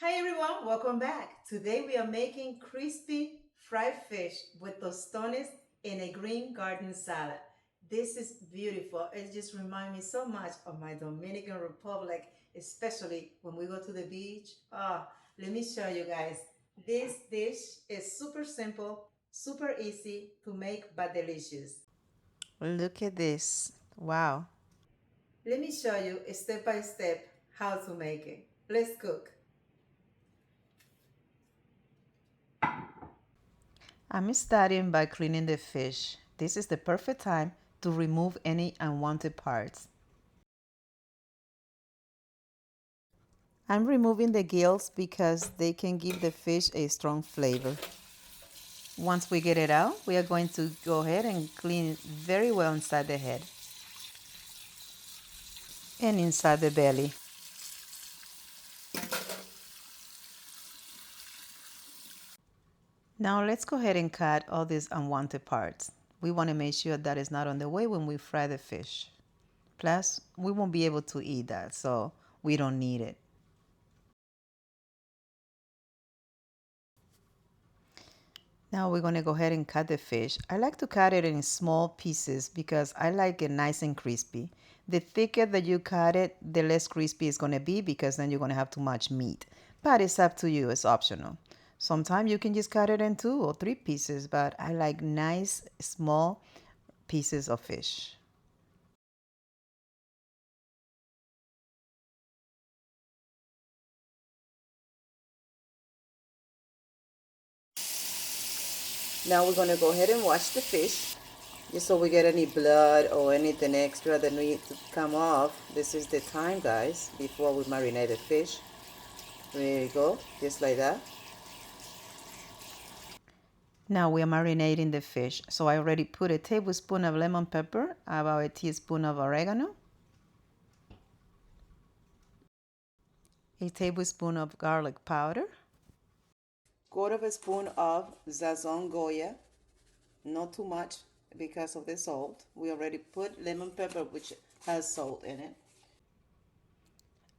Hi everyone, welcome back. Today we are making crispy fried fish with tostones and a green garden salad. This is beautiful. It just reminds me so much of my Dominican Republic, especially when we go to the beach. Let me show you guys. This dish is super simple, super easy to make, but delicious. Look at this. Wow. Let me show you step by step how to make it. Let's cook. I'm starting by cleaning the fish. This is the perfect time to remove any unwanted parts. I'm removing the gills because they can give the fish a strong flavor. Once we get it out, we are going to go ahead and clean it very well inside the head and inside the belly. Now let's go ahead and cut all these unwanted parts. We want to make sure that is not on the way when we fry the fish. Plus, we won't be able to eat that, so we don't need it. Now we're going to go ahead and cut the fish. I like to cut it in small pieces because I like it nice and crispy. The thicker that you cut it, the less crispy it's going to be because then you're going to have too much meat. But it's up to you, it's optional. Sometimes you can just cut it in 2 or 3 pieces, but I like nice small pieces of fish. Now we're going to go ahead and wash the fish just so we get any blood or anything extra that needs to come off. This is the time, guys, before we marinate the fish. There you go, just like that. Now we are marinating the fish. So I already put a tablespoon of lemon pepper, about a teaspoon of oregano, a tablespoon of garlic powder, quarter of a spoon of sazon Goya, not too much because of the salt. We already put lemon pepper, which has salt in it.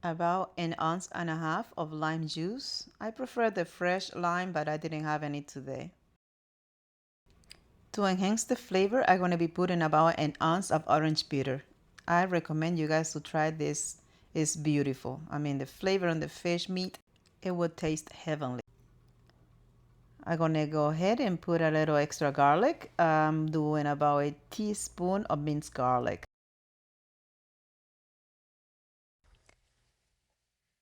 About an ounce and a half of lime juice. I prefer the fresh lime, but I didn't have any today. To enhance the flavor, I'm going to be putting about an ounce of orange bitter. I recommend you guys to try this. It's beautiful. I mean, the flavor on the fish meat, it would taste heavenly. I'm going to go ahead and put a little extra garlic. I'm doing about a teaspoon of minced garlic.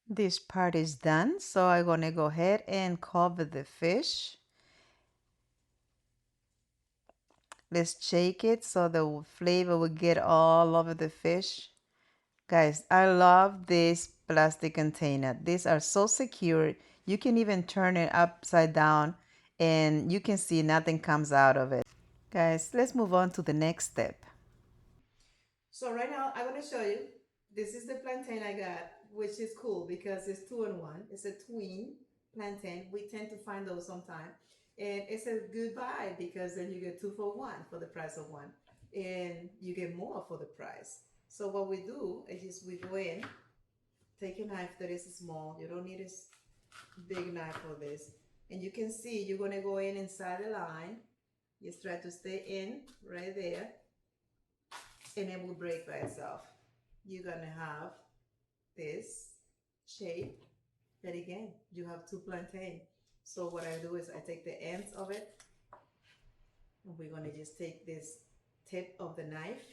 This part is done, so I'm going to go ahead and cover the fish. Let's shake it so the flavor will get all over the fish. Guys, I love this plastic container. These are so secure. You can even turn it upside down and you can see nothing comes out of it. Guys, let's move on to the next step. So right now I'm going to show you. This is the plantain I got, which is cool because it's 2-in-1. It's a twin plantain. We tend to find those sometimes. And it's a good buy because then you get 2 for 1 for the price of one. And you get more for the price. So what we do is just we go in, take a knife that is small. You don't need a big knife for this. And you can see you're going to go in inside the line. Just try to stay in right there and it will break by itself. You're gonna have this shape, but again, you have 2 plantain. So what I do is I take the ends of it, and we're gonna just take this tip of the knife.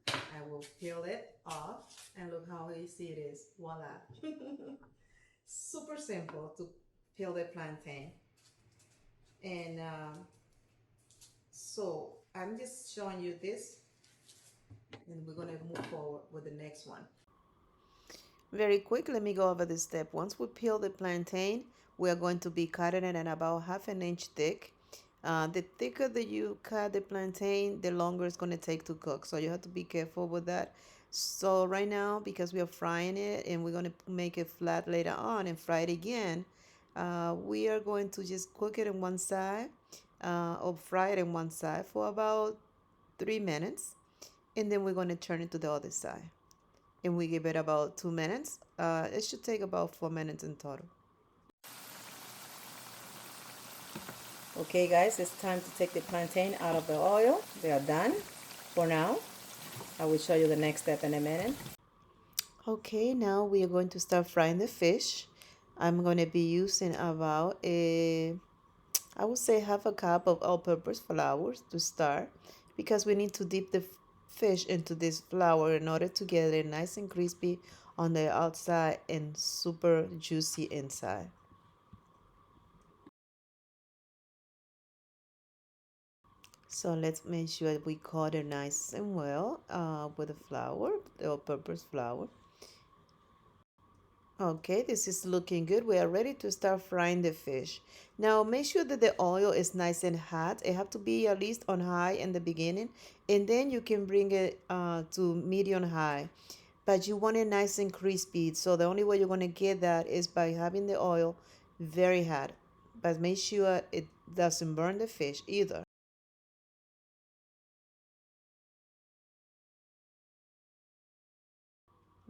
I will peel it off, and look how easy it is. Voila! Super simple to peel the plantain. And so I'm just showing you this, and we're gonna move forward with the next one. Very quick, let me go over this step. Once we peel the plantain, we are going to be cutting it at about 1/2 inch thick. The thicker that you cut the plantain, the longer it's going to take to cook. So you have to be careful with that. So right now, because we are frying it and we're going to make it flat later on and fry it again, we are going to just cook it on one side or fry it on one side for about 3 minutes. And then we're going to turn it to the other side. and we give it about 2 minutes. It should take about 4 minutes in total. Okay, guys, it's time to take the plantain out of the oil. They are done for now. I will show you the next step in a minute. Okay, now we are going to start frying the fish. I'm going to be using about I would say half a cup of all-purpose flour to start, because we need to dip the fish into this flour in order to get it nice and crispy on the outside and super juicy inside. So let's make sure we coat it nice and well with the flour, the all-purpose flour. Okay, this is looking good. We are ready to start frying the fish. Now make sure that the oil is nice and hot. It have to be at least on high in the beginning, and then you can bring it to medium high. But you want it nice and crispy. So the only way you're gonna get that is by having the oil very hot. But make sure it doesn't burn the fish either.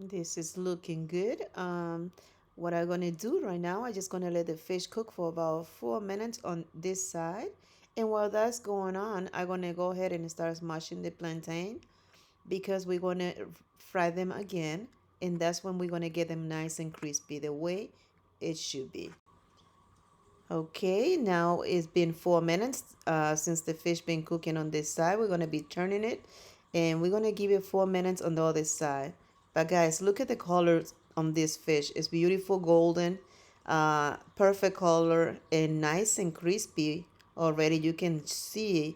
This is looking good. What I'm gonna do right now, I'm just gonna let the fish cook for about 4 minutes on this side. And while that's going on, I'm gonna go ahead and start smashing the plantain, because we're gonna fry them again. And that's when we're gonna get them nice and crispy the way it should be. Okay, now it's been 4 minutes since the fish been cooking on this side. We're gonna be turning it, and we're gonna give it 4 minutes on the other side. But guys, look at the colors on this fish. It's beautiful golden, perfect color, and nice and crispy already. You can see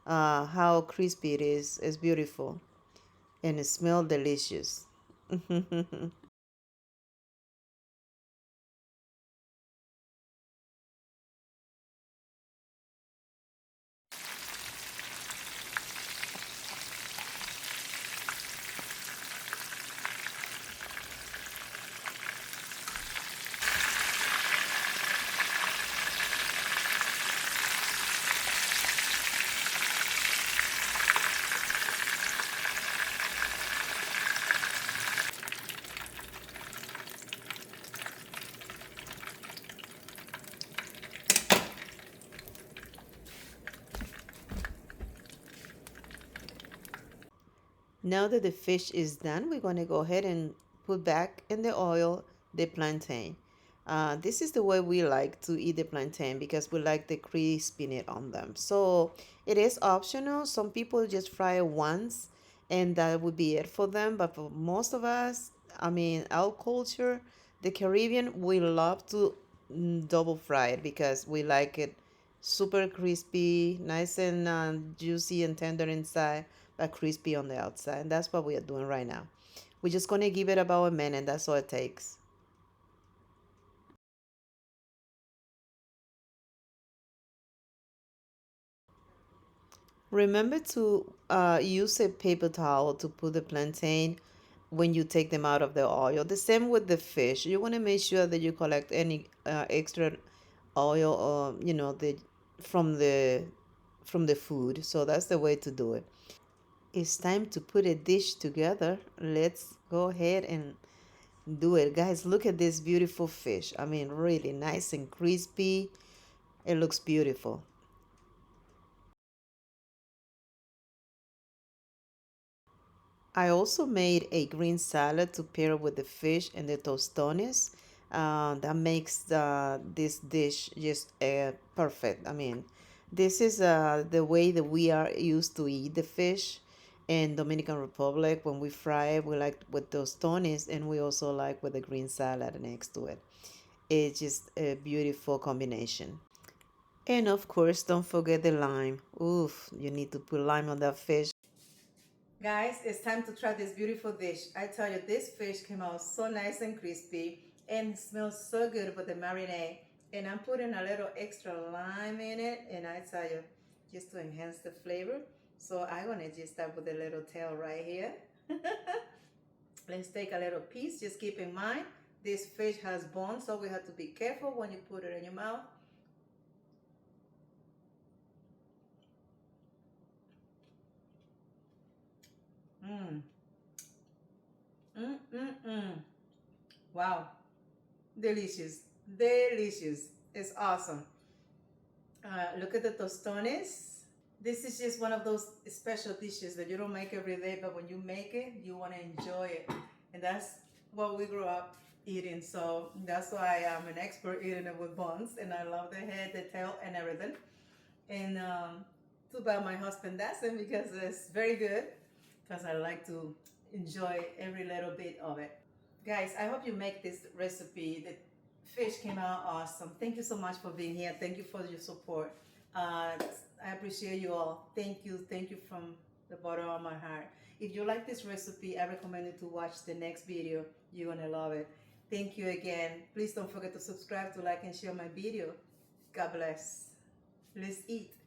how crispy it is. It's beautiful, and it smells delicious. Now that the fish is done, we're going to go ahead and put back in the oil the plantain. This is the way we like to eat the plantain, because we like the crispiness on them. So it is optional. Some people just fry it once and that would be it for them. But for most of us, I mean, our culture, the Caribbean, we love to double fry it, because we like it super crispy, nice and juicy and tender inside, but crispy on the outside. And that's what we are doing right now. We're just going to give it about a minute. That's all it takes. Remember to use a paper towel to put the plantain when you take them out of the oil. The same with the fish. You want to make sure that you collect any extra oil, or the from the from the food. So that's the way to do it. It's time to put a dish together. Let's go ahead and do it. Guys, look at this beautiful fish. I mean, really nice and crispy. It looks beautiful. I also made a green salad to pair with the fish and the tostones. That makes this dish just perfect. I mean, this is the way that we are used to eat the fish in Dominican Republic. When we fry it, we like with tostones, and we also like with the green salad next to it. It's just a beautiful combination. And of course, don't forget the lime. Oof, you need to put lime on that fish. Guys, it's time to try this beautiful dish. I tell you, this fish came out so nice and crispy and smells so good with the marinade. And I'm putting a little extra lime in it, and I tell you, just to enhance the flavor. So I'm gonna just start with a little tail right here. Let's take a little piece. Just keep in mind, this fish has bones, so we have to be careful when you put it in your mouth. Mmm, Mm-mm-mm. Wow. Delicious. Delicious. It's awesome. Look at the tostones. This is just one of those special dishes that you don't make every day, but when you make it, you want to enjoy it. And that's what we grew up eating. So that's why I'm an expert eating it with buns. And I love the head, the tail, and everything. And too bad my husband doesn't because it's very good. Because I like to enjoy every little bit of it. Guys, I hope you make this recipe. The fish came out awesome. Thank you so much for being here. Thank you for your support. I appreciate you all. Thank you from the bottom of my heart. If you like this recipe, I recommend you to watch the next video. You're gonna love it. Thank you again. Please don't forget to subscribe, to like, and share my video. God bless. Let's eat.